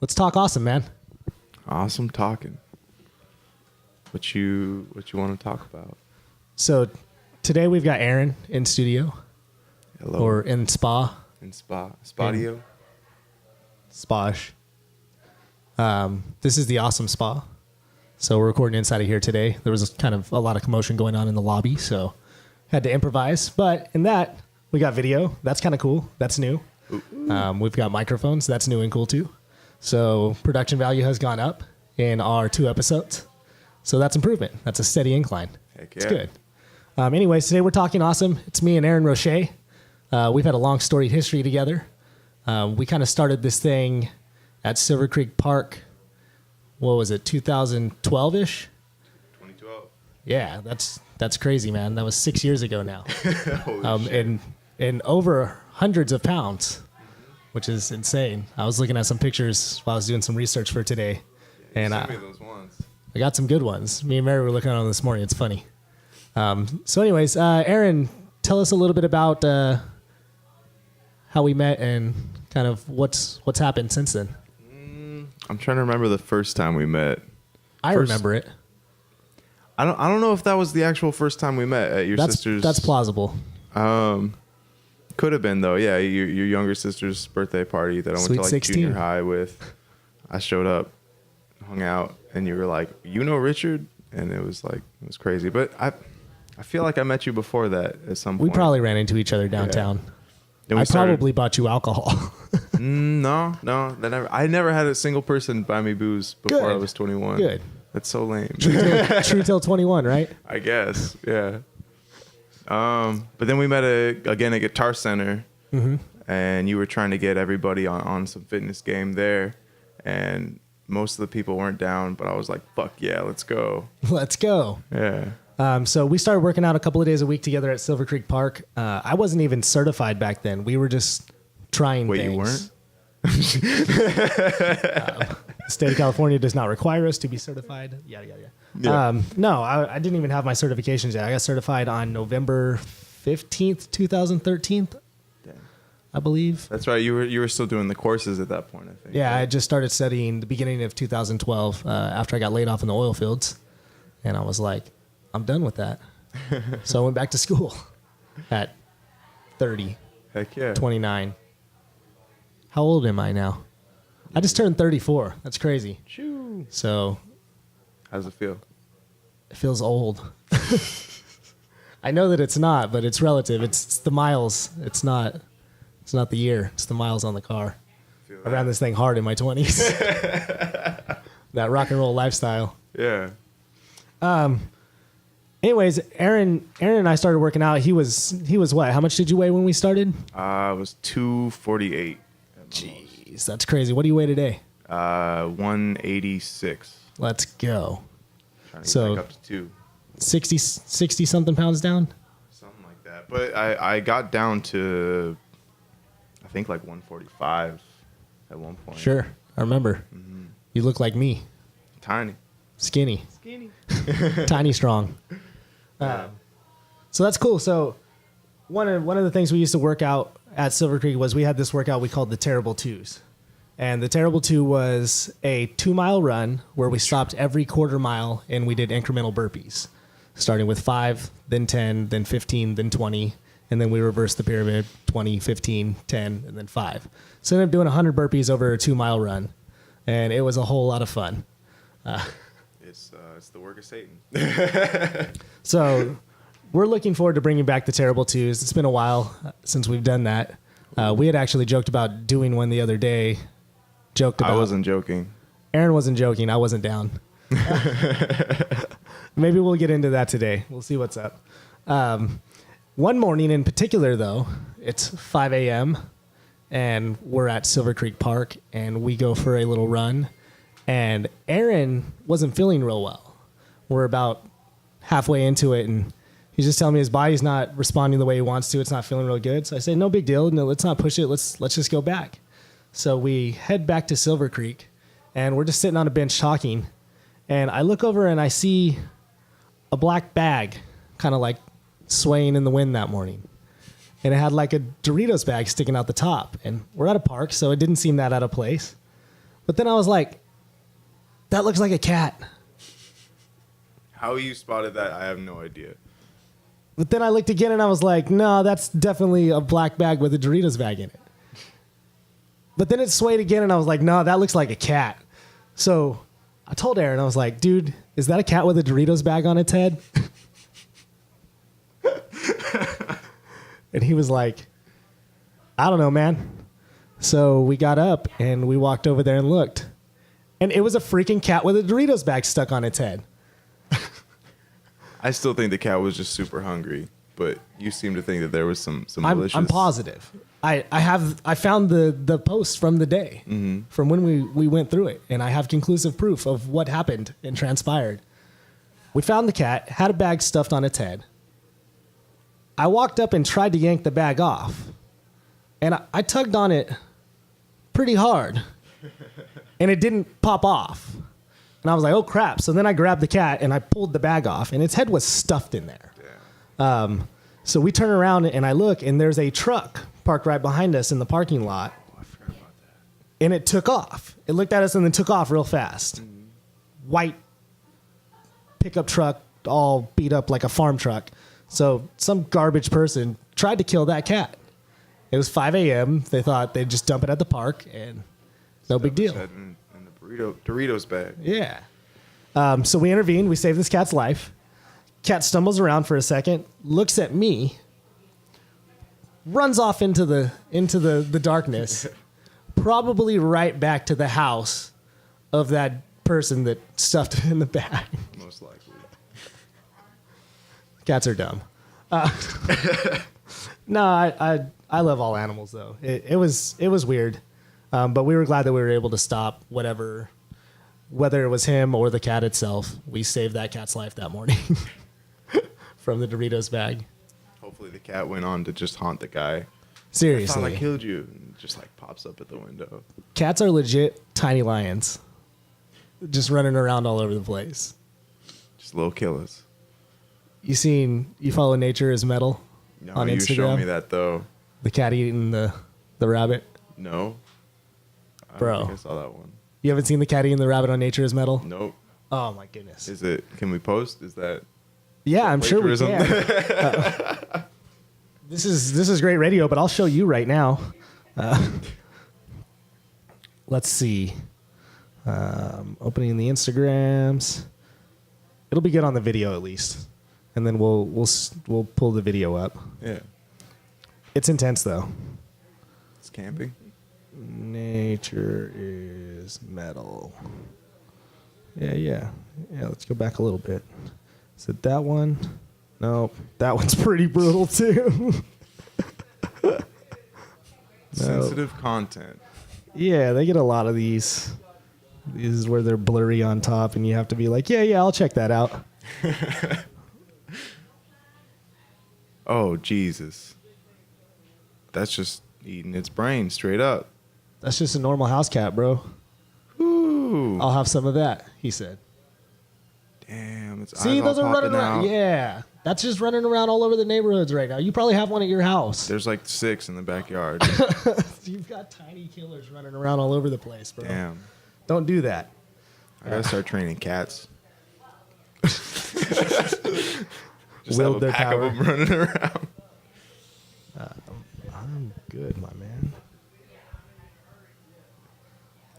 Let's talk awesome, man. Awesome talking. What you want to talk about? So today we've got Aaron in studio. Hello. Or in spa. In Spadio. Sposh. This is the awesome spa. So we're recording inside of here today. There was kind of a lot of commotion going on in the lobby, so had to improvise. But in that, we got video. That's kind of cool. That's new. We've got microphones. That's new and cool too. So production value has gone up in our 2 episodes. So that's improvement. That's a steady incline. Heck yeah. It's good. Anyways, today we're talking awesome. It's me and Aaron Roche. We've had a long storied history together. We kind of started this thing at Silver Creek Park. What was it, 2012-ish? 2012. Yeah, that's crazy, man. That was 6 years ago now. Holy shit. And over hundreds of pounds, which is insane. I was looking at some pictures while I was doing some research for today. Yeah, and sent me those ones. I got some good ones. Me and Mary were looking at them this morning. It's funny. So anyways, Aaron, tell us a little bit about how we met and kind of what's happened since then. I'm trying to remember the first time we met. I remember it. I don't know if that was the actual first time we met at your sister's. That's plausible. Could have been though. Yeah, your younger sister's birthday party that I went Sweet to like 16. junior high with. I showed up, hung out, and you were like, "You know Richard?" And it was crazy. But I feel like I met you before that at some point. We probably ran into each other downtown. Yeah. I probably bought you alcohol. No, I never had a single person buy me booze before Good. I was 21. Good. That's so lame. True till 21, right? I guess, yeah. But then we met again at Guitar Center, and you were trying to get everybody on some fitness game there, and most of the people weren't down, but I was like, fuck yeah, let's go. Let's go. Yeah. So we started working out a couple of days a week together at Silver Creek Park. I wasn't even certified back then. We were just trying Wait, things. you weren't? The state of California does not require us to be certified. Yada, yada, yada. Yeah. No, I didn't even have my certifications yet. I got certified on November 15th, 2013, Damn. I believe. That's right. You were still doing the courses at that point, I think. Yeah, right? I just started studying the beginning of 2012 after I got laid off in the oil fields. And I was like, I'm done with that. So I went back to school at 30, Heck yeah. 29. How old am I now? I just turned 34. That's crazy. Shoo. So How does it feel? it feels old. I know that it's not, but it's relative. It's the miles. It's not the year. It's the miles on the car. I ran this thing hard in my 20s. That rock and roll lifestyle. Yeah. Anyways, Aaron and I started working out. He was what? How much did you weigh when we started? I was 248. Jeez, that's crazy. What do you weigh today? 186. Let's go. Trying to So- get back up to 2. 60 something pounds down? Something like that. But I got down to, I think, like 145 at one point. Sure. I remember. You look like me. Tiny. Skinny. Tiny strong. So that's cool. So one of the things we used to work out at Silver Creek was we had this workout we called the Terrible Twos. And the Terrible Two was a 2-mile run where we stopped every quarter mile and we did incremental burpees, starting with 5, then 10, then 15, then 20, and then we reversed the pyramid, 20, 15, 10, and then 5. So I ended up doing 100 burpees over a 2-mile run, and it was a whole lot of fun. It's the work of Satan. So we're looking forward to bringing back the Terrible Twos. It's been a while since we've done that. We had actually joked about doing one the other day. I wasn't joking. Aaron wasn't joking. I wasn't down. Maybe we'll get into that today. We'll see what's up. One morning in particular, though, it's 5 a.m. and we're at Silver Creek Park and we go for a little run. And Aaron wasn't feeling real well. We're about halfway into it and he's just telling me his body's not responding the way he wants to. It's not feeling real good. So I say, no big deal. No, let's not push it. Let's just go back. So we head back to Silver Creek and we're just sitting on a bench talking. And I look over and I see a black bag kind of like swaying in the wind that morning. And it had like a Doritos bag sticking out the top. And we're at a park, so it didn't seem that out of place. But then I was like, that looks like a cat. How you spotted that, I have no idea. But then I looked again and I was like, no, that's definitely a black bag with a Doritos bag in it. But then it swayed again and I was like, no, that looks like a cat. So I told Aaron, I was like, dude, is that a cat with a Doritos bag on its head? And he was like, I don't know, man. So we got up and we walked over there and looked. And it was a freaking cat with a Doritos bag stuck on its head. I still think the cat was just super hungry, but you seem to think that there was some delicious. I'm positive. I found the post from the day, from when we went through it, and I have conclusive proof of what happened and transpired. We found the cat, had a bag stuffed on its head. I walked up and tried to yank the bag off, and I tugged on it pretty hard, and it didn't pop off. And I was like, oh, crap. So then I grabbed the cat, and I pulled the bag off, and its head was stuffed in there. So we turn around, and I look, and there's a truck parked right behind us in the parking lot. Oh, I forgot about that. And it took off. It looked at us and then took off real fast. White pickup truck, all beat up like a farm truck. So some garbage person tried to kill that cat. It was 5 a.m. They thought they'd just dump it at the park, and no big deal. In the Doritos bag. Yeah. So we intervened. We saved this cat's life. Cat stumbles around for a second, looks at me, runs off into the darkness, probably right back to the house of that person that stuffed it in the bag. Most likely. Cats are dumb. No, I love all animals though. It was weird, but we were glad that we were able to stop whether it was him or the cat itself. We saved that cat's life that morning from the Doritos bag. Hopefully the cat went on to just haunt the guy. Seriously, I thought I killed you, and just like pops up at the window. Cats are legit tiny lions, just running around all over the place. Just little killers. You follow Nature is Metal on you Instagram? showed me that though. The cat eating the rabbit. No, I Bro. don't think I saw that one. You haven't seen the cat eating the rabbit on Nature is Metal? Nope. Oh my goodness. Is it? Can we post? Is that? Yeah, I'm sure we plagiarism? can. This is great radio, but I'll show you right now. Let's see. Opening the Instagrams. It'll be good on the video at least, and then we'll pull the video up. Yeah. It's intense though. It's camping. Nature is Metal. Yeah. Let's go back a little bit. Is it that one? No, that one's pretty brutal too. Sensitive content. Yeah, they get a lot of these. These is where they're blurry on top, and you have to be like, yeah, I'll check that out. Oh, Jesus. That's just eating its brain straight up. That's just a normal house cat, bro. Ooh. I'll have some of that, he said. Damn, it's See, eyes those all are running popping around. out. Yeah, that's just running around all over the neighborhoods right now. You probably have one at your house. There's like 6 in the backyard. You've got tiny killers running around all over the place, bro. Damn. Don't do that. I gotta start training cats. Just Wield have a their pack power. of them running around. I'm good, my man.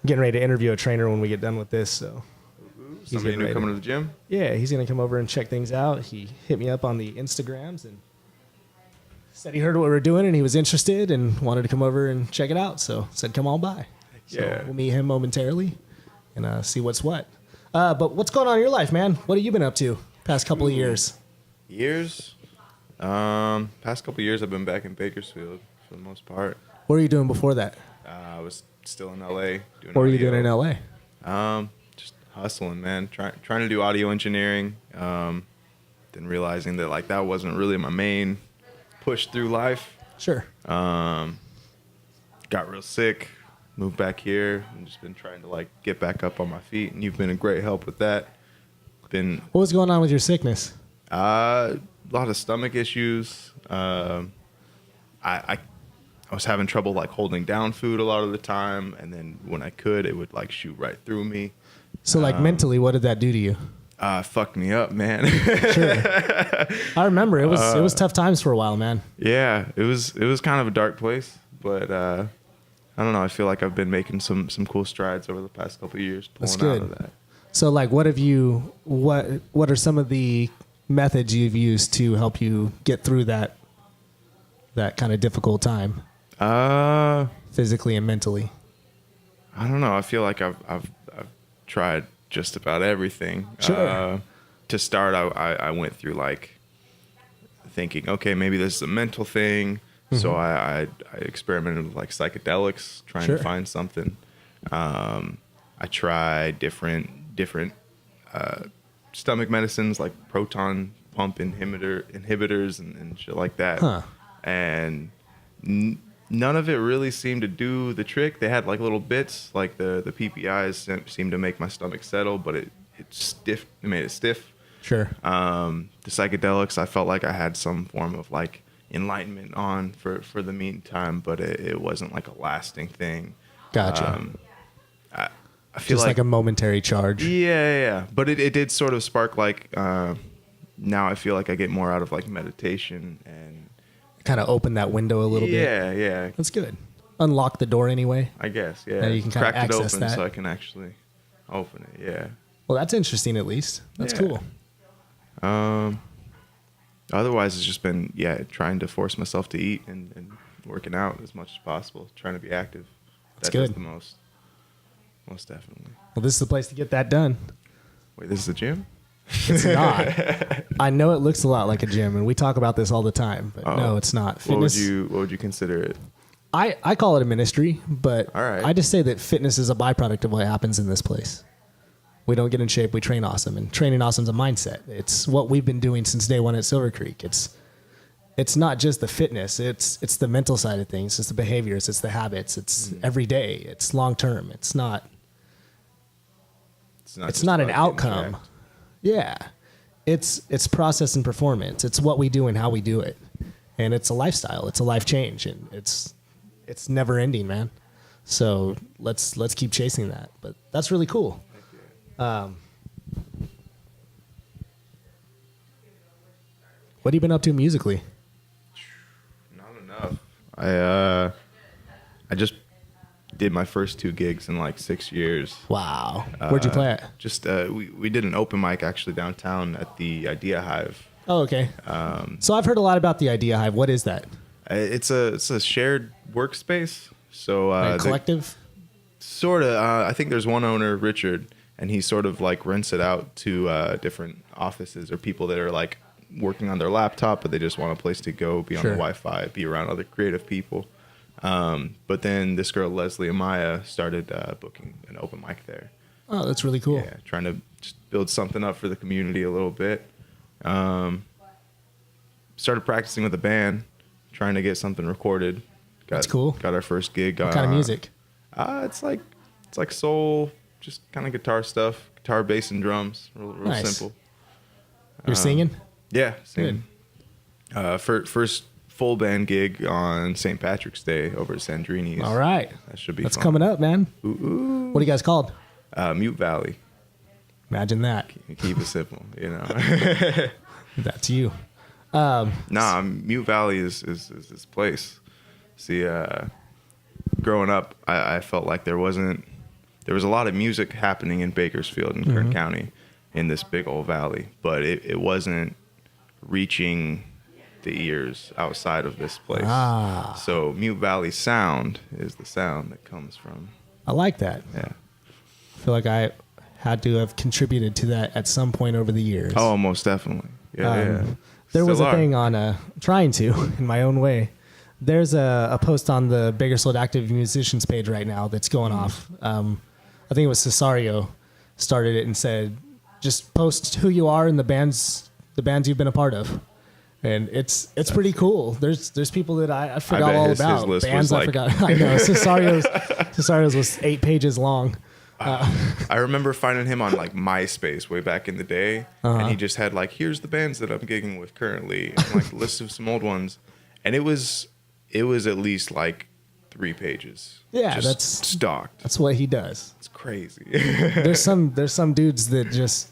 Getting ready to interview a trainer when we get done with this, so he's Somebody getting new ready coming to the gym? Yeah, he's gonna come over and check things out. He hit me up on the Instagrams and said he heard what we were doing and he was interested and wanted to come over and check it out. So said, come on by. So Yeah. we'll meet him momentarily and see what's what. But what's going on in your life, man? What have you been up to past couple of years? Years? Past couple years I've been back in Bakersfield for the most part. What were you doing before that? I was still in LA doing What were you audio. doing in LA? Just hustling, man. Trying to do audio engineering. Then realizing that like that wasn't really my main push through life. Sure. Got real sick, moved back here, and just been trying to like get back up on my feet. And you've been a great help with that. Been What was going on with your sickness? a lot of stomach issues. I I was having trouble like holding down food a lot of the time, and then when I could, it would like shoot right through me. So like mentally, what did that do to you? Fucked me up, man. Sure. I remember it was tough times for a while, man. Yeah, it was kind of a dark place, but I don't know. I feel like I've been making some cool strides over the past couple of years pulling out of that. So like, what are some of the methods you've used to help you get through that kind of difficult time? Physically and mentally. I don't know. I feel like I've tried just about everything. Sure. To start, I went through like thinking, okay, maybe this is a mental thing. Mm-hmm. So I experimented with like psychedelics, trying to find something. I tried different stomach medicines like proton pump inhibitors and shit like that. Huh. And none of it really seemed to do the trick. They had like little bits, like the PPIs seemed to make my stomach settle, but it made it stiff. Sure. The psychedelics, I felt like I had some form of like enlightenment on for the meantime, but it wasn't like a lasting thing. Gotcha. I feel just like a momentary charge. Yeah. But it did sort of spark like, now I feel like I get more out of like meditation and kind of open that window a little bit. Yeah. That's good. Unlock the door anyway. I guess, yeah. And you can kind of access it open that. so I can actually open it, yeah. Well, that's interesting at least. That's cool. Otherwise, it's just been, trying to force myself to eat and working out as much as possible, trying to be active. That's good. Does the most definitely. Well, this is the place to get that done. Wait, this is the gym? It's not. I know it looks a lot like a gym, and we talk about this all the time, but no, it's not. Fitness. What would you consider it? I call it a ministry, but all right. I just say that fitness is a byproduct of what happens in this place. We don't get in shape, we train awesome, and training awesome is a mindset. It's what we've been doing since day one at Silver Creek. It's not just the fitness, it's the mental side of things, it's the behaviors, it's the habits, it's every day, it's long term. It's not an outcome. Yeah. It's process and performance. It's what we do and how we do it. And it's a lifestyle. It's a life change, and it's never ending, man. So let's keep chasing that. But that's really cool. What have you been up to musically? Not enough. I just did my first 2 gigs in like 6 years. Wow. Where'd you play at? Just we did an open mic actually downtown at the Idea Hive. Oh, okay. So I've heard a lot about the Idea Hive. What is that? It's a shared workspace. So a collective? Sort of. I think there's one owner, Richard, and he sort of like rents it out to different offices or people that are like working on their laptop, but they just want a place to go, be on the Wi-Fi, be around other creative people. But then this girl, Leslie Amaya, started booking an open mic there. Oh, that's really cool. Yeah, trying to just build something up for the community a little bit. Started practicing with a band, trying to get something recorded. That's cool. Got our first gig. What kind of music? It's like soul, just kind of guitar stuff, guitar, bass, and drums. Real simple. You're singing? Yeah, singing. First full band gig on St. Patrick's Day over at Sandrini's. All right. That should be That's fun. coming up, man. Ooh. What are you guys called? Mute Valley. Imagine that. Keep it simple, you know. That's you. Mute Valley is this place. See, growing up, I felt like there was a lot of music happening in Bakersfield and Kern County in this big old valley, but it wasn't reaching the ears outside of this place. So Mute Valley sound is the sound that comes from. I like that. Yeah. I feel like I had to have contributed to that at some point over the years. Oh, most definitely. Yeah. There was a thing on trying to in my own way. There's a post on the Bakersfield Active Musicians page right now that's going off. I think it was Cesario started it and said, just post who you are and the bands you've been a part of. And it's pretty cool. There's people that I forgot all about. His list bands was I forgot. I know. Cesario's was 8 pages long. I remember finding him on like MySpace way back in the day, and he just had like, here's the bands that I'm gigging with currently, and like a list of some old ones, and it was it was at least like 3 pages. Yeah, just that's stocked. That's what he does. It's crazy. There's some dudes that just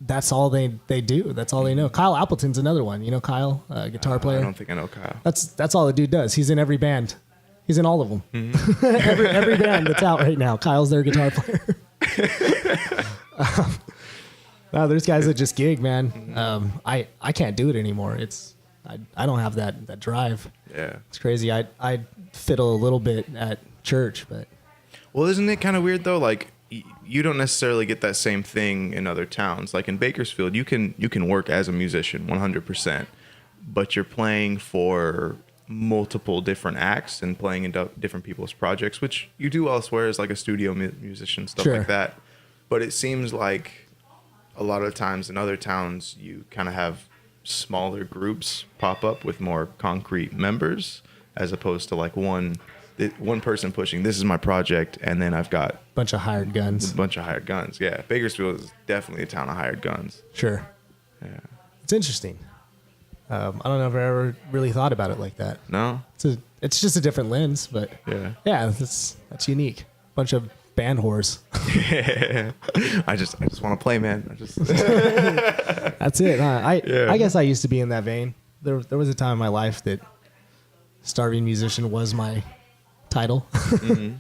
that's all they do. That's all they know. Kyle Appleton's another one. You know Kyle, guitar player. I don't think I know Kyle. That's all the dude does. He's in every band. He's in all of them. Mm-hmm. every band that's out right now. Kyle's their guitar player. No, there's guys that just gig, man. I can't do it anymore. I don't have that drive. Yeah, it's crazy. I fiddle a little bit at church, but well, isn't it kind of weird though? Like you don't necessarily get that same thing in other towns. Like in Bakersfield, you can work as a musician 100%, but you're playing for multiple different acts and playing in different people's projects, which you do elsewhere as like a studio musician, stuff like that. But it seems like a lot of times in other towns, you kind of have smaller groups pop up with more concrete members, as opposed to like one person pushing, this is my project, and then I've got bunch of hired guns. Yeah, Bakersfield is definitely a town of hired guns. Sure. Yeah, it's interesting. I don't know if I ever really thought about it like that. No, it's just a different lens, but yeah, that's unique. Bunch of band whores. I just want to play, man. That's it. Huh? I guess I used to be in that vein. There was a time in my life that starving musician was my title. Mm-hmm.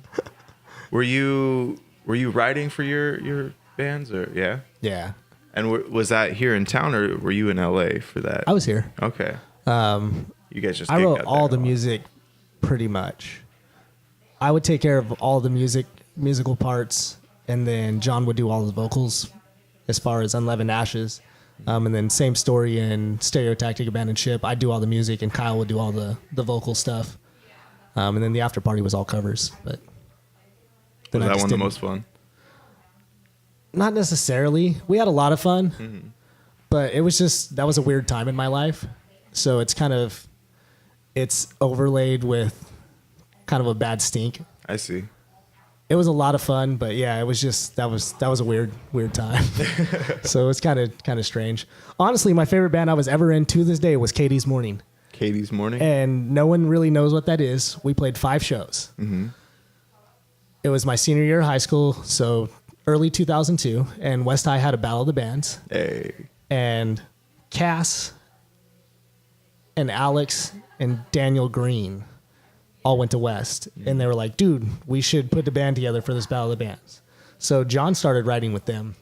Were you writing for your bands or yeah? And was that here in town or were you in LA for that? I was here. Okay. You guys just I wrote all the music pretty much. I would take care of all the musical parts, and then John would do all the vocals as far as Unleavened Ashes. And then same story in Stereotactic Abandoned Ship. I'd do all the music and Kyle would do all the vocal stuff. And then the after party was all covers. But was that one the most fun? Not necessarily. We had a lot of fun, but it was that was a weird time in my life. So it's overlaid with kind of a bad stink. I see. It was a lot of fun, but yeah, it was just that was a weird time. So it's kind of strange. Honestly, my favorite band I was ever in to this day was Katie's Morning. Katie's Morning? And no one really knows what that is. We played 5 shows. Mm-hmm. It was my senior year of high school, so early 2002, and West High had a Battle of the Bands. Hey. And Cass and Alex and Daniel Green all went to West, and they were like, dude, we should put the band together for this Battle of the Bands. So John started writing with them,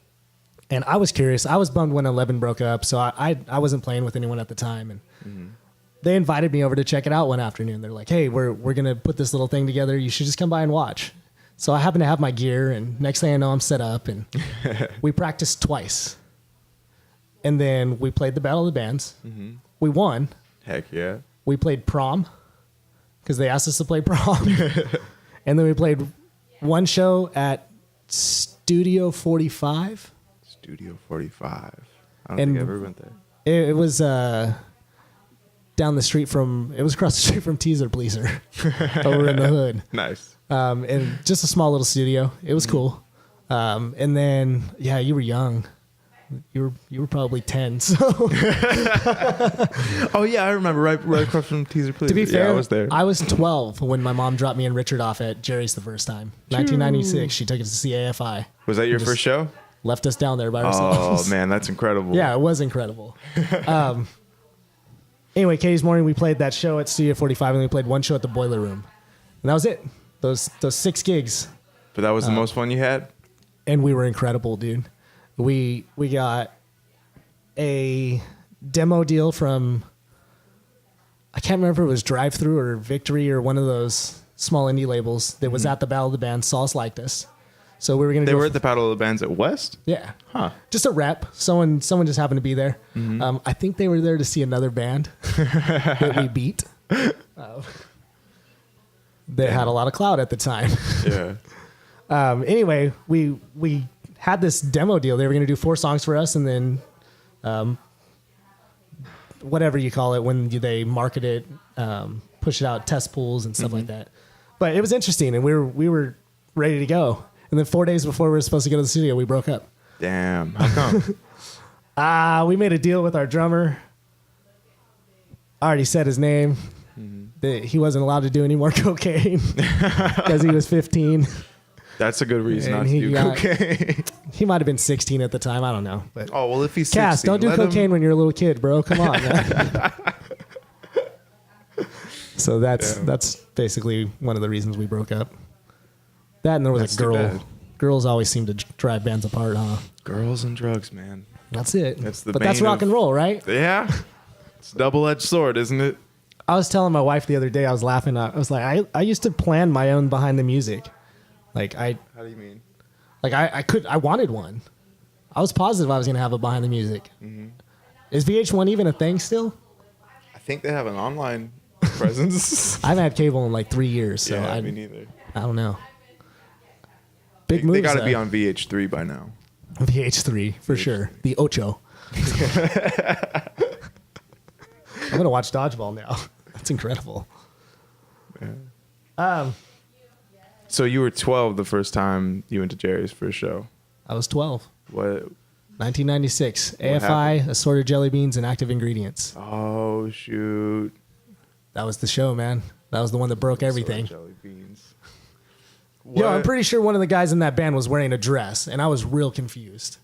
and I was curious. I was bummed when 11 broke up, so I wasn't playing with anyone at the time, and they invited me over to check it out one afternoon. They're like, hey, we're going to put this little thing together. You should just come by and watch. So I happen to have my gear, and next thing I know, I'm set up, and we practiced twice. And then we played the Battle of the Bands. Mm-hmm. We won. Heck yeah. We played prom, because they asked us to play prom. And then we played one show at Studio 45. Studio 45. I don't think I ever went there. It was down the street it was across the street from Teaser Pleaser over in the hood. Nice. And just a small little studio. It was cool. And then, yeah, you were young. You were probably 10. So. Oh yeah, I remember right across from Teaser Pleaser. To be fair, I was there. I was 12 when my mom dropped me and Richard off at Jerry's the first time. 1996. She took us to see AFI. Was that your first show? Left us down there by ourselves. Oh man, that's incredible. Yeah, it was incredible. Anyway, Katie's Morning, we played that show at Studio 45, and we played one show at the Boiler Room, and that was it. Those 6 gigs. But that was the most fun you had? And we were incredible, dude. We got a demo deal from, I can't remember if it was Drive Thru or Victory or one of those small indie labels that was at the Battle of the Bands. Saw us liked us. So we were going to They were at the Battle of the Bands at West? Yeah. Huh. Just a rep. Someone just happened to be there. Mm-hmm. I think they were there to see another band that we beat. They had a lot of clout at the time. Yeah. Anyway, we had this demo deal. They were going to do 4 songs for us, and then whatever you call it when they market it, push it out, test pools and stuff like that. But it was interesting, and we were ready to go. And then 4 days before we were supposed to go to the studio, we broke up. Damn. How come? We made a deal with our drummer. I already said his name. that he wasn't allowed to do any more cocaine because he was 15. That's a good reason And not to he do got- cocaine. He might have been 16 at the time. I don't know. But Oh, well, if he's 16, Cass, don't do let cocaine him- when you're a little kid, bro. Come on, man. So that's basically one of the reasons we broke up. That and there was That's a too girl. bad. Girls always seem to drive bands apart, huh? Girls and drugs, man. That's it. That's the but that's bane rock of- and roll, right? Yeah. It's a double-edged sword, isn't it? I was telling my wife the other day, I was laughing. I was like, I used to plan my own behind the music. Like How do you mean? I wanted one. I was positive I was going to have it behind the music. Mm-hmm. Is VH1 even a thing still? I think they have an online presence. I haven't had cable in like 3 years, so yeah, I me neither. don't know. Big moves. They got to be on VH3 by now. VH3 for sure. The Ocho. I'm gonna watch dodgeball now. That's incredible. Yeah. So you were 12 the first time you went to Jerry's for a show. I was 12. What? 1996. AFI, happened? assorted jelly beans, and active ingredients. Oh, shoot. That was the show, man. That was the one that broke everything. Jelly beans. Yo, I'm What? pretty sure one of the guys in that band was wearing a dress, and I was real confused.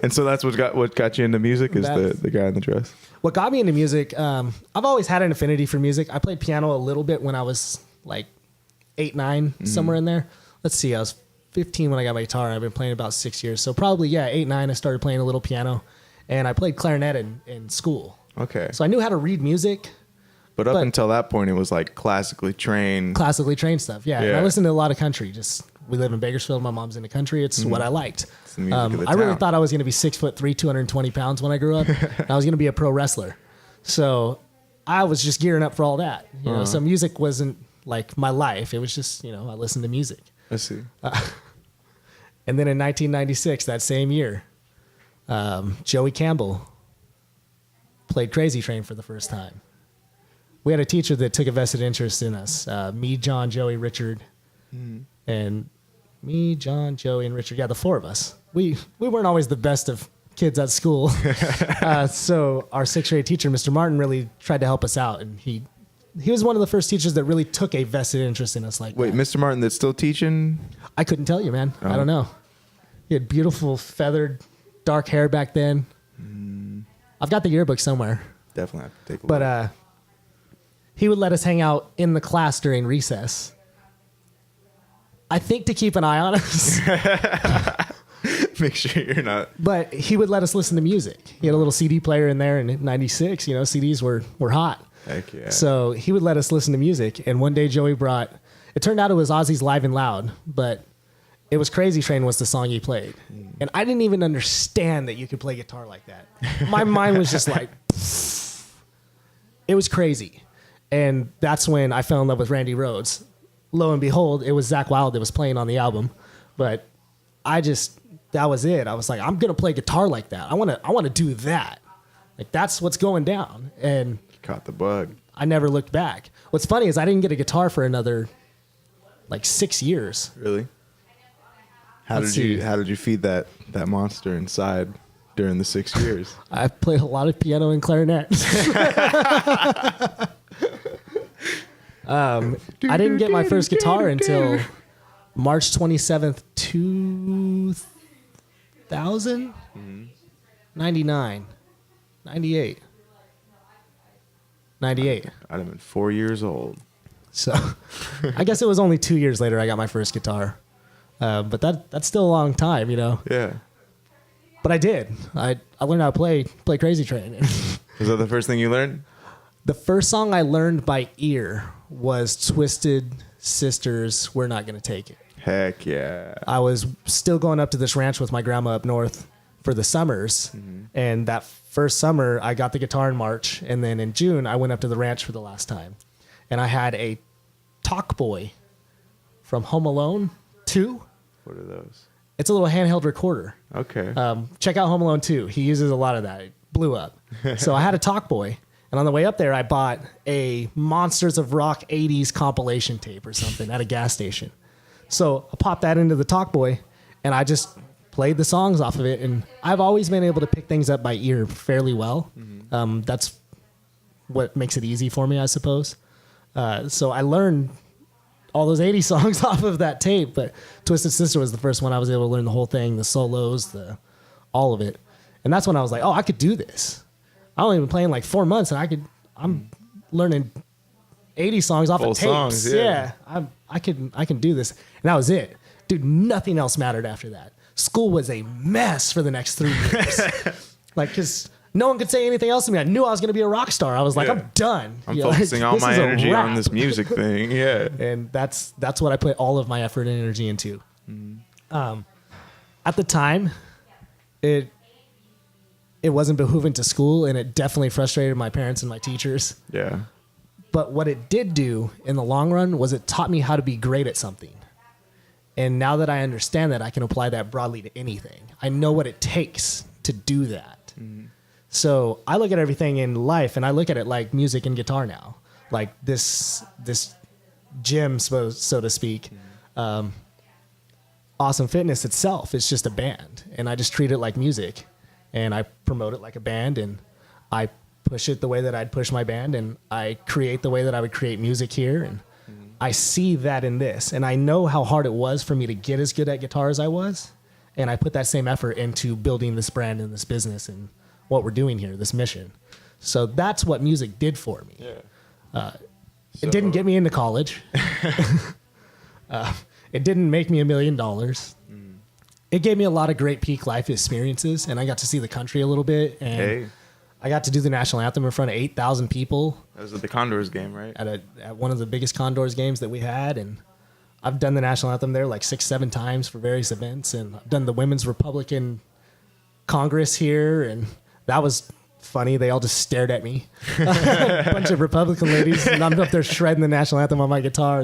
And so that's what got you into music is That's- the guy in the dress. What got me into music, I've always had an affinity for music. I played piano a little bit when I was like 8, 9, somewhere in there. Let's see, I was 15 when I got my guitar. I've been playing about 6 years. So probably, 8, 9, I started playing a little piano. And I played clarinet in school. Okay. So I knew how to read music, But up but- until that point, it was like classically trained. classically trained stuff. Yeah, and I Yeah. listened to a lot of country. We live in Bakersfield. My mom's in the country. It's what I liked. the music of the I really town. thought I was going to be 6'3", 220 pounds when I grew up. And I was going to be a pro wrestler. So I was just gearing up for all that. You know, so music wasn't like my life. It was just, I listened to music. Let's see. And then in 1996, that same year, Joey Campbell played Crazy Train for the first time. We had a teacher that took a vested interest in us. Me, John, Joey, Richard, and me, John, Joey, and Richard. Yeah, the four of us. We weren't always the best of kids at school. So our sixth grade teacher, Mr. Martin, really tried to help us out. And he was one of the first teachers that really took a vested interest in us like Wait, that. Mr. Martin that's still teaching? I couldn't tell you, man. I don't know. He had beautiful feathered dark hair back then. I've got the yearbook somewhere. Definitely have to take a look. But he would let us hang out in the class during recess. I think to keep an eye on us, Make sure you're not. but he would let us listen to music. He had a little CD player in there, and in '96, CDs were hot. Heck yeah. So he would let us listen to music. And one day Joey brought, it turned out it was Ozzy's Live and Loud, but it was Crazy Train was the song he played. And I didn't even understand that you could play guitar like that. My mind was just like, it was crazy. And that's when I fell in love with Randy Rhoads. Lo and behold, it was Zakk Wylde that was playing on the album. But that was it. I was like, I'm going to play guitar like that. I want to do that. Like, that's what's going down. And Caught the bug. I never looked back. What's funny is I didn't get a guitar for another 6 years. Really? How Let's did you feed that monster inside during the 6 years? I played a lot of piano and clarinet. I didn't get my first guitar until March 27th, 2000? 99. 98. 98. I'd have been 4 years old. So I guess it was only 2 years later I got my first guitar. But that's still a long time, Yeah. But I did. I learned how to play Crazy Train. Was that the first thing you learned? The first song I learned by ear was Twisted Sister's We're Not Gonna Take It. Heck yeah. I was still going up to this ranch with my grandma up north for the summers. And that first summer, I got the guitar in March. And then in June, I went up to the ranch for the last time. And I had a Talk Boy from Home Alone 2. What are those? It's a little handheld recorder. Okay. Check out Home Alone 2. He uses a lot of that. It blew up. So I had a Talk Boy. And on the way up there, I bought a Monsters of Rock 80s compilation tape or something at a gas station. So I popped that into the Talk Boy, and I just played the songs off of it. And I've always been able to pick things up by ear fairly well. That's what makes it easy for me, I suppose. So I learned all those 80 songs off of that tape, but Twisted Sister was the first one I was able to learn the whole thing, the solos, all of it. And that's when I was like, oh, I could do this. I only been playing like 4 months and I'm learning 80 songs off Full of tapes. songs, yeah. I can do this. And that was it. Dude, nothing else mattered after that. School was a mess for the next 3 years. Like, cause no one could say anything else to me. I knew I was going to be a rock star. I was like, I'm done. I'm focusing all my energy on this music thing. Yeah. And that's what I put all of my effort and energy into. At the time, it wasn't behooving to school, and it definitely frustrated my parents and my teachers. Yeah. But what it did do in the long run was it taught me how to be great at something. And now that I understand that, I can apply that broadly to anything. I know what it takes to do that. So I look at everything in life, and I look at it like music and guitar now. Like this gym, so to speak. Awesome Fitness itself is just a band, and I just treat it like music. And I promote it like a band, and I push it the way that I'd push my band, and I create the way that I would create music here. And I see that in this, and I know how hard it was for me to get as good at guitar as I was. And I put that same effort into building this brand and this business and what we're doing here, this mission. So that's what music did for me. Yeah. It didn't get me into college. It didn't make me $1 million. It gave me a lot of great peak life experiences, and I got to see the country a little bit. And I got to do the national anthem in front of 8,000 people. That was at the Condors game, right? At one of the biggest Condors games that we had. And I've done the national anthem there like 6-7 times for various events. And I've done the Women's Republican Congress here. And that was funny. They all just stared at me. A bunch of Republican ladies. And I'm up there shredding the national anthem on my guitar.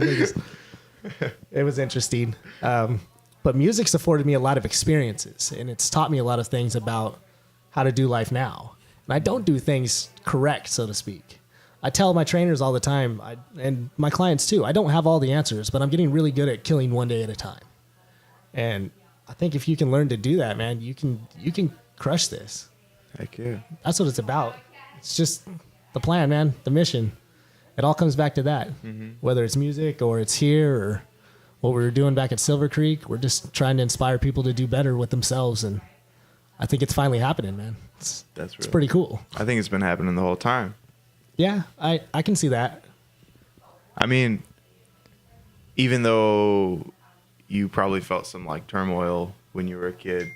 It was interesting. But music's afforded me a lot of experiences, and it's taught me a lot of things about how to do life now. And I don't do things correct, so to speak. I tell my trainers all the time, and my clients too, I don't have all the answers, but I'm getting really good at killing one day at a time. And I think if you can learn to do that, man, you can crush this. Heck yeah. That's what it's about. It's just the plan, man, the mission. It all comes back to that. Whether it's music or it's here or what we were doing back at Silver Creek, we're just trying to inspire people to do better with themselves. And I think it's finally happening, man. It's pretty cool. I think it's been happening the whole time. Yeah, I can see that. I mean, even though you probably felt some like turmoil when you were a kid,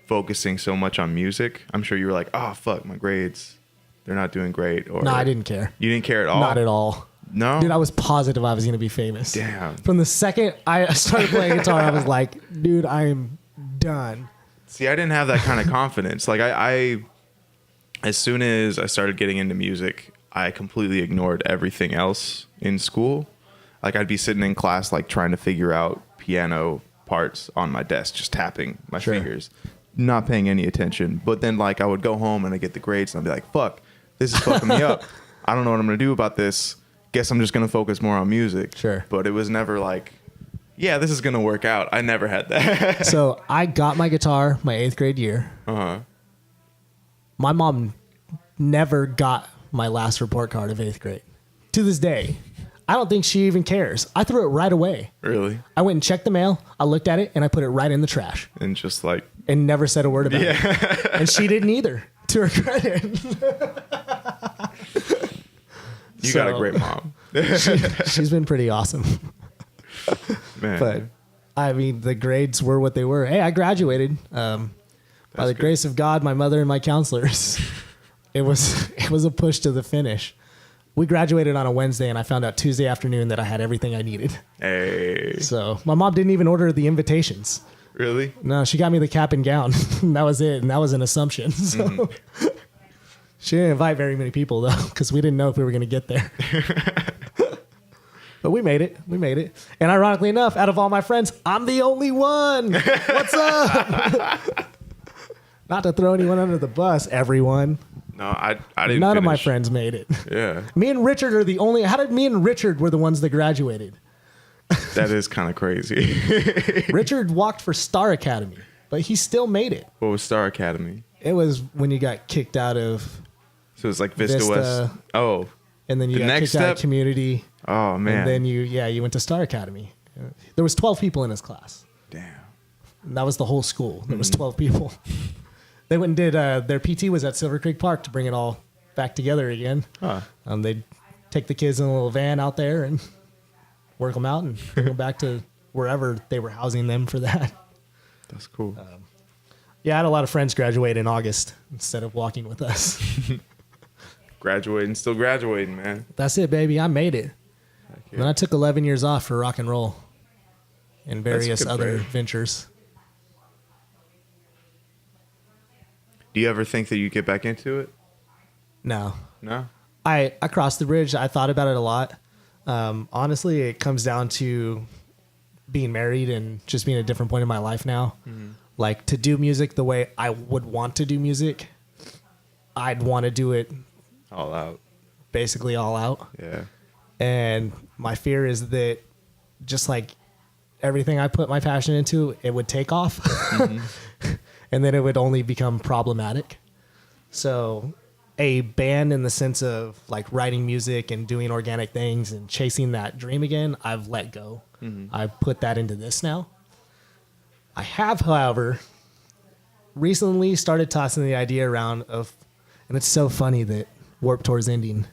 focusing so much on music, I'm sure you were like, oh, fuck, my grades, they're not doing great. Or no, I didn't care. You didn't care at all? Not at all. No? Dude, I was positive I was going to be famous. Damn. From the second I started playing guitar, I was like, dude, I am done. See, I didn't have that kind of confidence. Like, I as soon as I started getting into music, I completely ignored everything else in school. Like, I'd be sitting in class, like, trying to figure out piano parts on my desk, just tapping my fingers, not paying any attention. But then, like, I would go home and I get the grades, and I'd be like, fuck, this is fucking me up. I don't know what I'm going to do about this. Guess I'm just going to focus more on music. Sure. But it was never like, yeah, this is going to work out. I never had that. So I got my guitar my 8th grade year. Uh-huh. My mom never got my last report card of 8th grade. To this day, I don't think she even cares. I threw it right away. Really? I went and checked the mail. I looked at it, and I put it right in the trash. And just like... And never said a word about it. And she didn't either, to her credit. You got a great mom. She's been pretty awesome. Man. But, I mean, the grades were what they were. Hey, I graduated. By the grace of God, my mother, and my counselors. It was a push to the finish. We graduated on a Wednesday, and I found out Tuesday afternoon that I had everything I needed. Hey. So my mom didn't even order the invitations. Really? No, she got me the cap and gown. And that was it, and that was an assumption. So she didn't invite very many people, though, because we didn't know if we were going to get there. But we made it. We made it. And ironically enough, out of all my friends, I'm the only one. What's up? Not to throw anyone under the bus, everyone. No, I didn't. None of my friends made it. Yeah. Me and Richard are the only. How did me and Richard were the ones that graduated? That is kind of crazy. Richard walked for Star Academy, but he still made it. What was Star Academy? It was when you got kicked out of So it's like Vista West. Oh. And then you The got next kicked out of step? community. Oh, man. And then you went to Star Academy. There was 12 people in his class. Damn. And that was the whole school. There was 12 people. They went and did, their PT was at Silver Creek Park to bring it all back together again. Huh. They'd take the kids in a little van out there and work them out and bring them back to wherever they were housing them for that. That's cool. Yeah, I had a lot of friends graduate in August instead of walking with us. Still graduating, man. That's it, baby. I made it. Yeah. Then I took 11 years off for rock and roll and various good other break. ventures. Do you ever think that you get back into it? No. No? I crossed the bridge. I thought about it a lot. Honestly, it comes down to being married and just being at a different point in my life now. Mm-hmm. Like, to do music the way I would want to do music, I'd want to do it All out. basically all out. Yeah. And my fear is that just like everything I put my passion into, it would take off. Mm-hmm. And then it would only become problematic. So a band in the sense of like writing music and doing organic things and chasing that dream again, I've let go. Mm-hmm. I've put that into this now. I have, however, recently started tossing the idea around of, and it's so funny that Warped Tour is ending.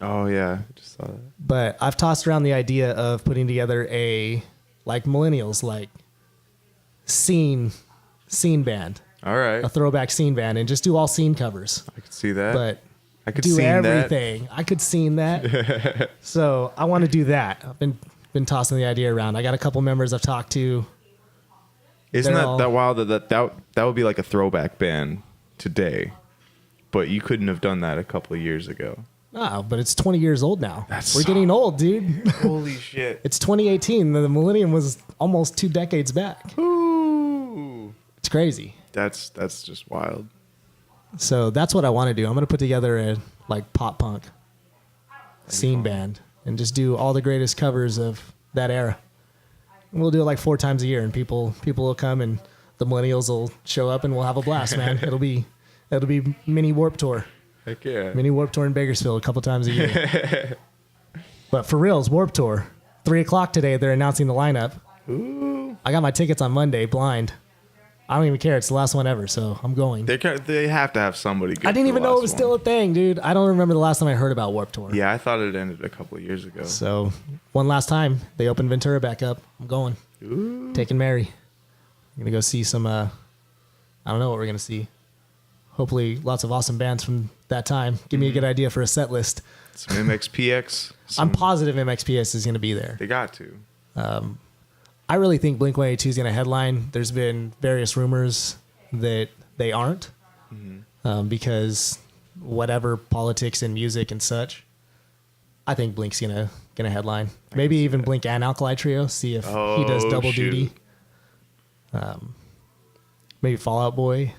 Oh, yeah. I just saw that. But I've tossed around the idea of putting together a, like millennials, like scene band. All right. A throwback scene band and just do all scene covers. I could see that. But I could do see everything. I could scene that. So I want to do that. I've been tossing the idea around. I got a couple members I've talked to. Isn't They're that all- that wild that would be like a throwback band today, but you couldn't have done that a couple of years ago. Oh, but it's 20 years old now. That's getting old, dude. Holy shit! It's 2018. The millennium was almost 2 decades back. Ooh, It's crazy. that's just wild. So that's what I want to do. I'm going to put together a like pop punk scene band and just do all the greatest covers of that era. And we'll do it like 4 times a year, and people will come, and the millennials will show up, and we'll have a blast, man. It'll be mini Warped Tour, Heck yeah! mini Warped Tour in Bakersfield a couple times a year. But for reals, Warped Tour, 3:00 today. They're announcing the lineup. Ooh, I got my tickets on Monday, blind. I don't even care. It's the last one ever, so I'm going. they have to have somebody good. I didn't for even the know it last was one. still a thing, dude. I don't remember the last time I heard about Warped Tour. Yeah, I thought it ended a couple of years ago. So one last time, they opened Ventura back up. I'm going. Ooh. Taking Mary. I'm going to go see some, I don't know what we're going to see. Hopefully lots of awesome bands from that time. Give me a good idea for a set list. Some MXPX. I'm positive MXPS is going to be there. They got to. I really think Blink-182 is going to headline. There's been various rumors that they aren't because whatever politics and music and such. I think Blink's gonna headline. Maybe even Blink and Alkali Trio. See if he does double duty. Maybe Fall Out Boy,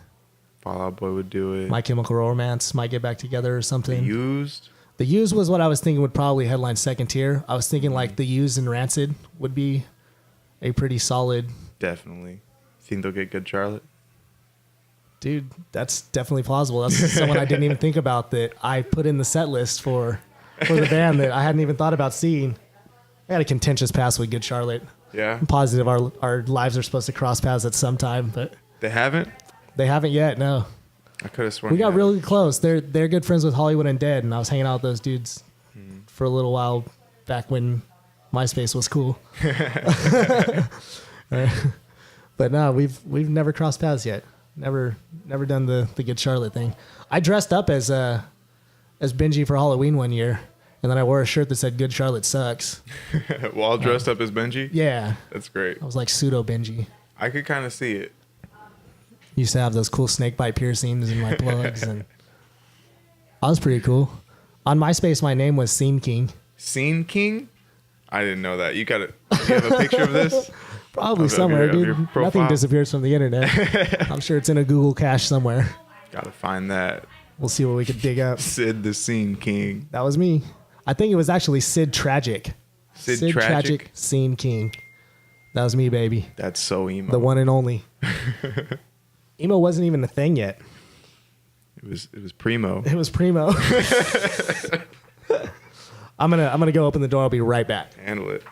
Fall Out Boy would do it. My Chemical Romance might get back together or something. Used. The Used was what I was thinking would probably headline second tier. I was thinking like The Used and Rancid would be a pretty solid. Definitely. Think they'll get Good Charlotte? Dude, that's definitely plausible. That's someone I didn't even think about that I put in the set list for the band that I hadn't even thought about seeing. I had a contentious past with Good Charlotte. Yeah. I'm positive our lives are supposed to cross paths at some time, but They haven't? they haven't yet. No, I could have sworn. we got you had. really close. They're good friends with Hollywood Undead, and I was hanging out with those dudes for a little while back when MySpace was cool. But no, we've never crossed paths yet. Never done the Good Charlotte thing. I dressed up as Benji for Halloween one year, and then I wore a shirt that said "Good Charlotte sucks." All dressed up as Benji? Yeah, That's great. I was like pseudo Benji. I could kind of see it. Used to have those cool snake bite piercings in my plugs, and I was pretty cool. On MySpace, my name was Scene King. Scene King? I didn't know that. You got it. Do you have a picture of this? Probably Of somewhere, your dude. profile? Nothing disappears from the internet. I'm sure it's in a Google cache somewhere. Gotta find that. We'll see what we could dig up. Sid the Scene King. That was me. I think it was actually Sid Tragic. Sid Tragic? Scene King. That was me, baby. That's so emo. The one and only. Emo wasn't even a thing yet. It was primo. It was primo. I'm gonna go open the door. I'll be right back. Handle it.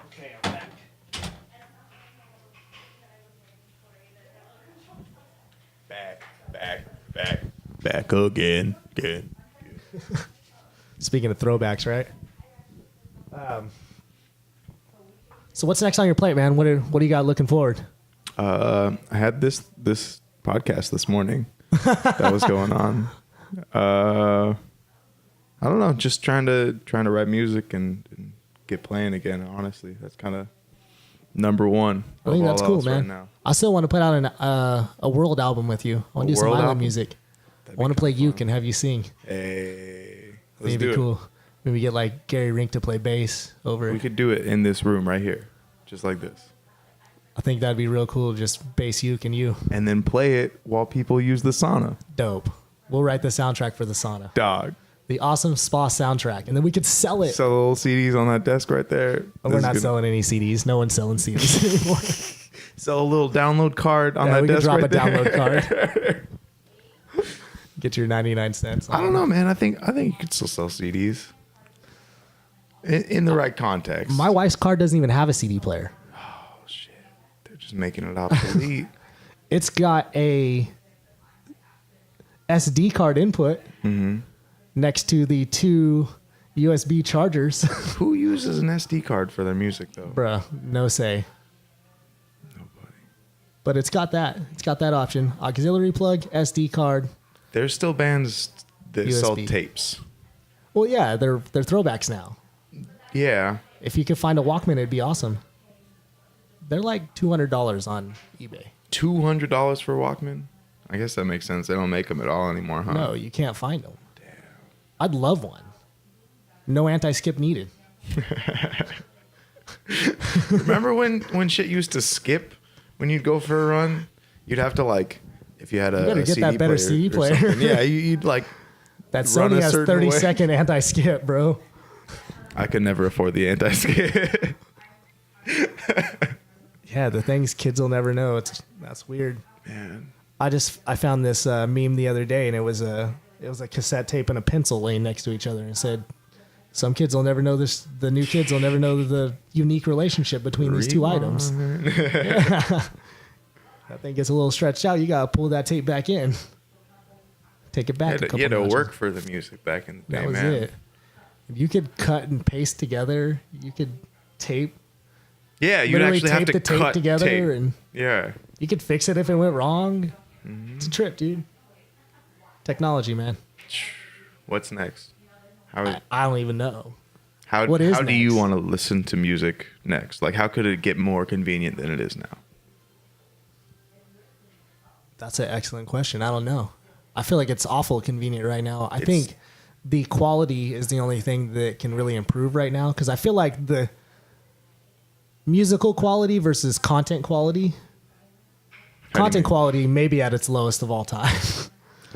Okay, I'm back. Back again. Speaking of throwbacks, right? So what's next on your plate, man? What do you got looking forward? I had this podcast this morning that was going on. I don't know, just trying to write music and get playing again. Honestly, that's kind of number one. I think that's cool, man. Right now. I still want to put out a world album with you. I want to do some world island album? music. I That'd want to be play kinda uke fun. and have you sing. Hey, let's Maybe do it. cool. Maybe get like Gary Rink to play bass over. We could do it in this room right here, just like this, I think that'd be real cool. Just bass uke and you. and then play it while people use the sauna. Dope. We'll write the soundtrack for the sauna. Dog. The awesome spa soundtrack. And then we could sell it. Sell little CDs on that desk right there. But we're not selling any CDs. No one's selling CDs anymore. Sell a little download card on Yeah, that we could desk drop right a there. download card. Get your 99 cents. I don't know, man. I think you could still sell CDs in the right context. My wife's car doesn't even have a CD player. Oh shit! They're just making it obsolete. It's got a SD card input next to the two USB chargers. Who uses an SD card for their music though? Bruh, no say. Nobody. But it's got that. It's got that option. Auxiliary plug, SD card. There's still bands that sell USB. tapes. Well, yeah, they're throwbacks now. Yeah. If you could find a Walkman, it'd be awesome. They're like $200 on eBay. $200 for a Walkman? I guess that makes sense. They don't make them at all anymore, huh? No, you can't find them. Damn. I'd love one. No anti-skip needed. Remember when shit used to skip when you'd go for a run? You'd have to like, if you had a, You better a get CD that better player CD or player. something. Yeah, you'd like. That Run Sony a has certain 30-second anti-skip, bro. I could never afford the anti-skip. Yeah, the things kids will never know. That's weird. Man. I found this meme the other day, and it was a cassette tape and a pencil laying next to each other, and it said, "Some kids will never know this. The new kids will never know the unique relationship between these two items." Yeah. I think it's a little stretched out. You gotta pull that tape back in. Take it back. You had to work for the music back in the day, That was man. it. You could cut and paste together. You could tape. Yeah, you'd Literally actually have tape to the tape cut together, tape. and Yeah. you could fix it if it went wrong. It's a trip, dude. Technology, man. What's next? How I don't even know. how what is how do you next? want to listen to music next? Like, how could it get more convenient than it is now? That's an excellent question. I don't know. I feel like it's awful convenient right now. I think the quality is the only thing that can really improve right now, because I feel like the musical quality versus content quality. How do you Content mean? quality may be at its lowest of all time.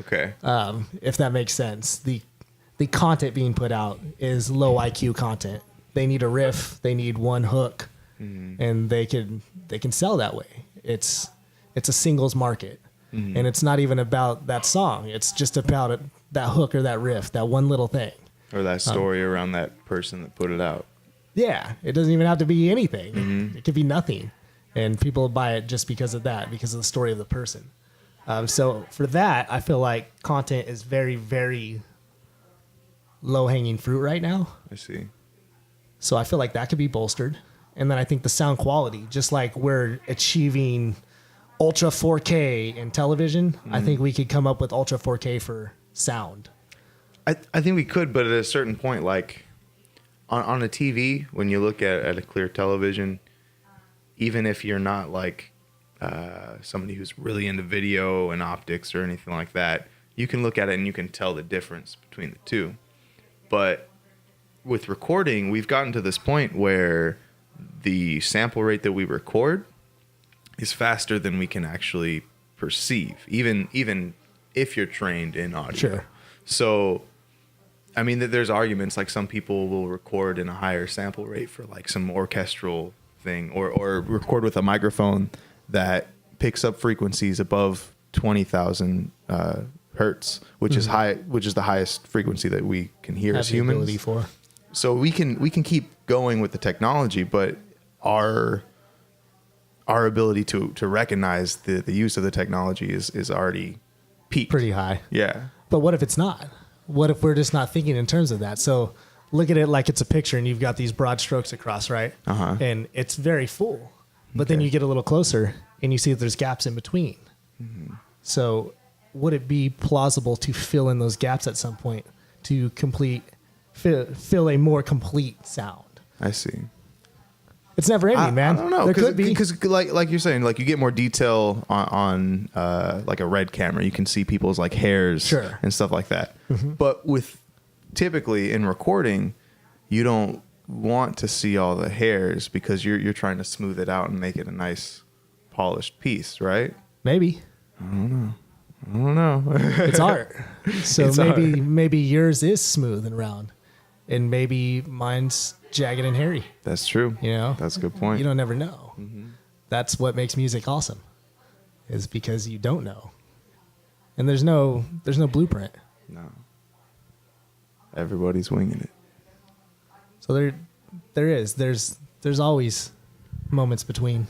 Okay. If that makes sense. The content being put out is low IQ content. They need a riff, they need one hook, and they can sell that way. It's a singles market, and it's not even about that song. It's just about it, that hook or that riff, that one little thing. Or that story around that person that put it out. Yeah, it doesn't even have to be anything. It could be nothing, and people buy it just because of that, because of the story of the person. So for that, I feel like content is very, very low-hanging fruit right now. I see. So I feel like that could be bolstered. And then I think the sound quality, just like we're achieving Ultra 4K in television, I think we could come up with Ultra 4K for sound. I think we could, but at a certain point, like on a TV, when you look at a clear television, even if you're not like somebody who's really into video and optics or anything like that, you can look at it and you can tell the difference between the two. But with recording, we've gotten to this point where the sample rate that we record is faster than we can actually perceive. Even if you're trained in audio. Sure. So, I mean, there's arguments like some people will record in a higher sample rate for like some orchestral thing, or record with a microphone that picks up frequencies above 20,000 hertz, which is high, which is the highest frequency that we can hear as humans. For. So we can keep going with the technology, but our ability to recognize the use of the technology is already peaked. Pretty high. Yeah. But what if it's not? What if we're just not thinking in terms of that? So look at it like it's a picture and you've got these broad strokes across, right? Uh-huh. And it's very full. But then you get a little closer and you see that there's gaps in between. Mm-hmm. So would it be plausible to fill in those gaps at some point to fill a more complete sound? I see. It's never ending, man. I don't know. There could be. Because like you're saying, like you get more detail on like a red camera. You can see people's like hairs and stuff like that. Mm-hmm. But with typically in recording, you don't want to see all the hairs because you're trying to smooth it out and make it a nice polished piece, right? Maybe. I don't know. It's art. So It's maybe yours is smooth and round. And maybe mine's jagged and hairy. That's true. You know? That's a good point. You don't never know. Mm-hmm. That's what makes music awesome. Is because you don't know. And there's no blueprint. No. Everybody's winging it. So there's always moments between.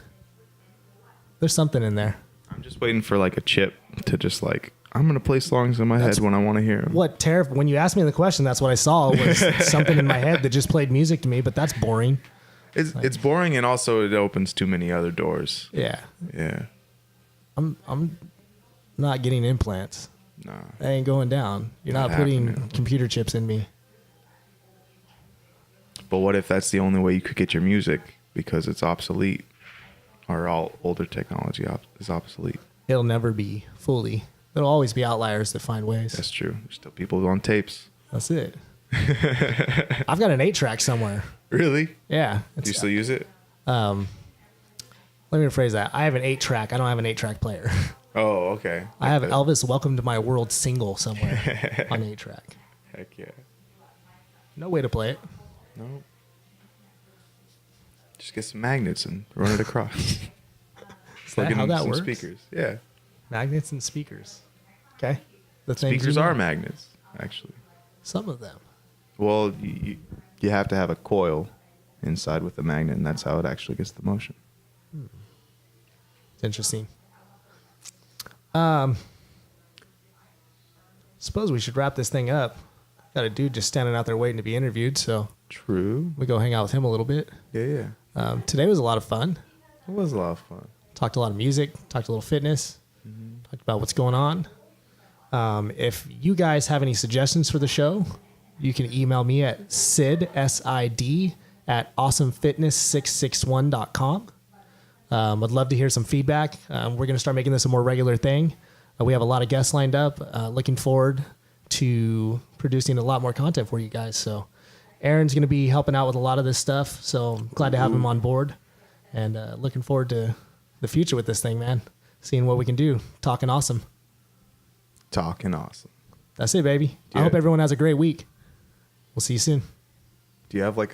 There's something in there. I'm just waiting for like a chip to just like, I'm going to play songs in my head when I want to hear them. When you asked me the question, that's what I saw was something in my head that just played music to me, but that's boring. It's boring, and also it opens too many other doors. Yeah. Yeah. I'm not getting implants. No. That ain't going down. You're not putting computer chips in me. But what if that's the only way you could get your music because it's obsolete, or all older technology is obsolete? It'll never be fully. There'll always be outliers that find ways. That's true. There's still people on tapes. That's it. I've got an 8-track somewhere. Really? Yeah. Do you still use it? Let me rephrase that. I have an 8-track. I don't have an 8-track player. Oh, okay. I have Elvis Welcome to My World single somewhere on 8-track. Heck yeah. No way to play it. No. Just get some magnets and run it across. Is that how that works? Speakers. Yeah. Magnets and speakers. Okay. The Speakers are magnets, actually. Some of them. Well, you have to have a coil inside with the magnet, and that's how it actually gets the motion. It's interesting. Suppose we should wrap this thing up. Got a dude just standing out there waiting to be interviewed, so true. We go hang out with him a little bit. Yeah. Today was a lot of fun. It was a lot of fun. Talked a lot of music. Talked a little fitness. Mm-hmm. Talked about what's going on. If you guys have any suggestions for the show, you can email me at Sid, S-I-D, at awesomefitness661.com. I'd love to hear some feedback. We're going to start making this a more regular thing. We have a lot of guests lined up. Looking forward to producing a lot more content for you guys. So Aaron's going to be helping out with a lot of this stuff. So I'm glad to have him on board. And looking forward to the future with this thing, man. Seeing what we can do. Talking awesome. Talking awesome. That's it, baby. I hope everyone has a great week. We'll see you soon. Do you have like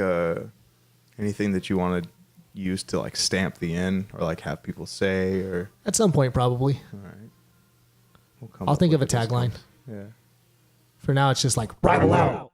anything that you want to use to like stamp the end or like have people say or? At some point, probably. All right. I'll think of a tagline. Yeah. For now, it's just like, rival out.